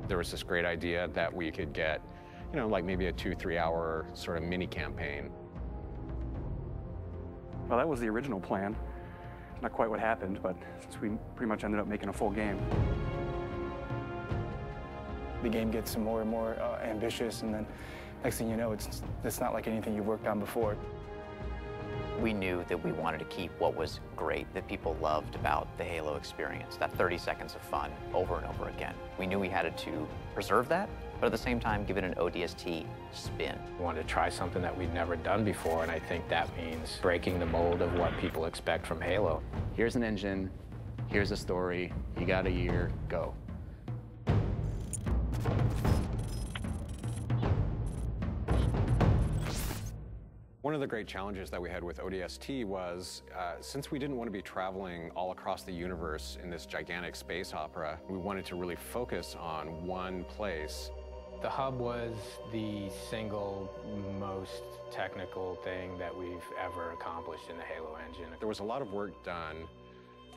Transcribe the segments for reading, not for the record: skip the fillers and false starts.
There was this great idea that we could get, you know, like maybe a 2-3 hour sort of mini campaign. Well, that was the original plan. Not quite what happened, but since we pretty much ended up making a full game. The game gets more and more ambitious, and then next thing you know, it's not like anything you've worked on before. We knew that we wanted to keep what was great, that people loved about the Halo experience, that 30 seconds of fun over and over again. We knew we had to preserve that, but at the same time give it an ODST spin. We wanted to try something that we'd never done before, and I think that means breaking the mold of what people expect from Halo. Here's an engine, here's a story, you got a year, go. One of the great challenges that we had with ODST was, since we didn't want to be traveling all across the universe in this gigantic space opera, we wanted to really focus on one place. The hub was the single most technical thing that we've ever accomplished in the Halo engine. There was a lot of work done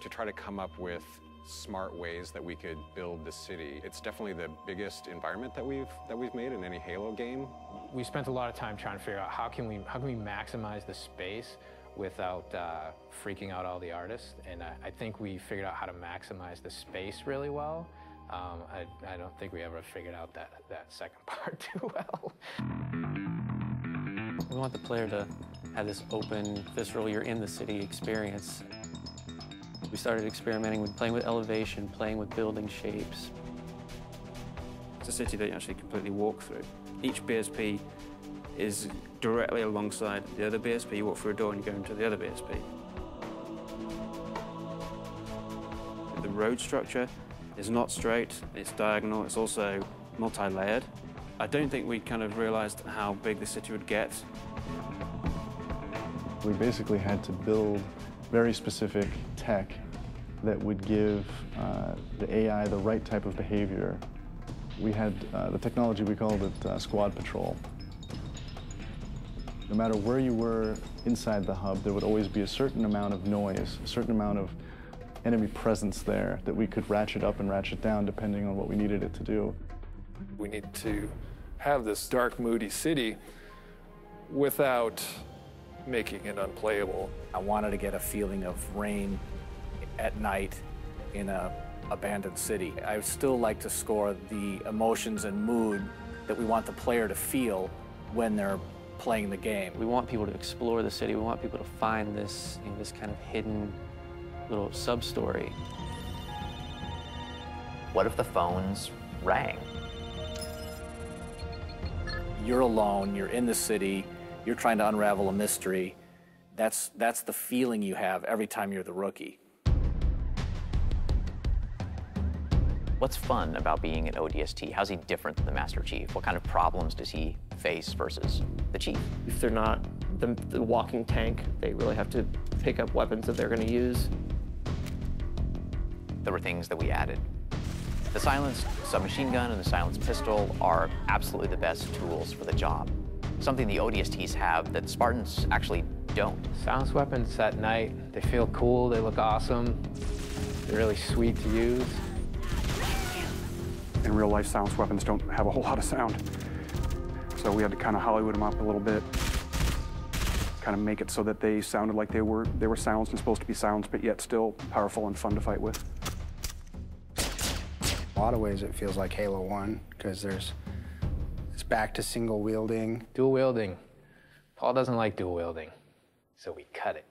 to try to come up with smart ways that we could build the city. It's definitely the biggest environment that we've made in any Halo game. We spent a lot of time trying to figure out how can we maximize the space without freaking out all the artists, and I think we figured out how to maximize the space really well. I don't think we ever figured out that second part too well. We want the player to have this open, visceral, you're in the city experience. We started experimenting with playing with elevation, playing with building shapes. It's a city that you actually completely walk through. Each BSP is directly alongside the other BSP. You walk through a door and you go into the other BSP. The road structure is not straight, it's diagonal, it's also multi-layered. I don't think we kind of realized how big the city would get. We basically had to build very specific tech that would give the AI the right type of behavior. We had the technology, we called it Squad Patrol. No matter where you were inside the hub, there would always be a certain amount of noise, a certain amount of enemy presence there that we could ratchet up and ratchet down depending on what we needed it to do. We need to have this dark, moody city without making it unplayable. I wanted to get a feeling of rain at night in an abandoned city. I would still like to score the emotions and mood that we want the player to feel when they're playing the game. We want people to explore the city. We want people to find this, this kind of hidden little sub-story. What if the phones rang? You're alone, you're in the city, you're trying to unravel a mystery. That's the feeling you have every time you're the rookie. What's fun about being an ODST? How's he different than the Master Chief? What kind of problems does he face versus the Chief? If they're not the walking tank, they really have to pick up weapons that they're going to use. There were things that we added. The silenced submachine gun and the silenced pistol are absolutely the best tools for the job. Something the ODSTs have that Spartans actually don't. Silenced weapons at night, they feel cool, they look awesome, they're really sweet to use. In real life, silenced weapons don't have a whole lot of sound. So we had to kind of Hollywood them up a little bit, kind of make it so that they sounded like they were silenced and supposed to be silenced, but yet still powerful and fun to fight with. In a lot of ways, it feels like Halo 1, because it's back to single wielding. Dual wielding. Paul doesn't like dual wielding, so we cut it.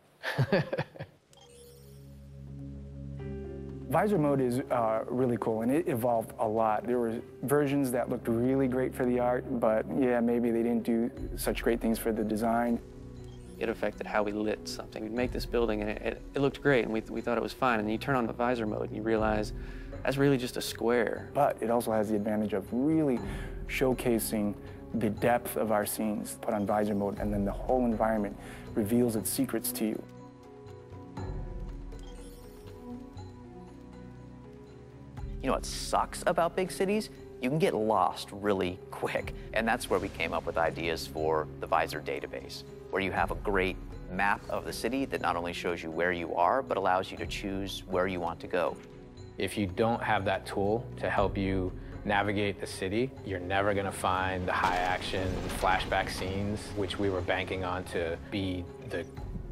Visor mode is really cool, and it evolved a lot. There were versions that looked really great for the art, but yeah, maybe they didn't do such great things for the design. It affected how we lit something. We'd make this building, and it looked great, and we thought it was fine. And you turn on the visor mode, and you realize that's really just a square. But it also has the advantage of really showcasing the depth of our scenes put on visor mode, and then the whole environment reveals its secrets to you. You know what sucks about big cities? You can get lost really quick. And that's where we came up with ideas for the Visor database, where you have a great map of the city that not only shows you where you are, but allows you to choose where you want to go. If you don't have that tool to help you navigate the city. You're never gonna find the high action flashback scenes, which we were banking on to be the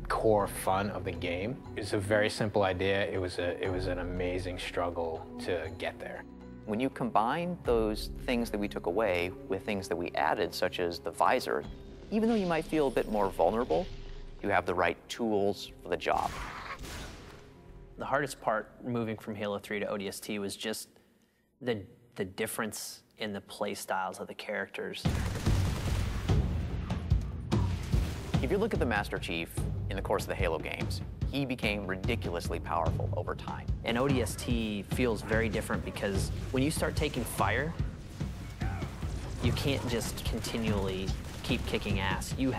core fun of the game. It's a very simple idea. It was an amazing struggle to get there. When you combine those things that we took away with things that we added, such as the visor, even though you might feel a bit more vulnerable, you have the right tools for the job. The hardest part moving from Halo 3 to ODST was just the difference in the play styles of the characters. If you look at the Master Chief in the course of the Halo games, he became ridiculously powerful over time. And ODST feels very different because when you start taking fire, you can't just continually keep kicking ass. You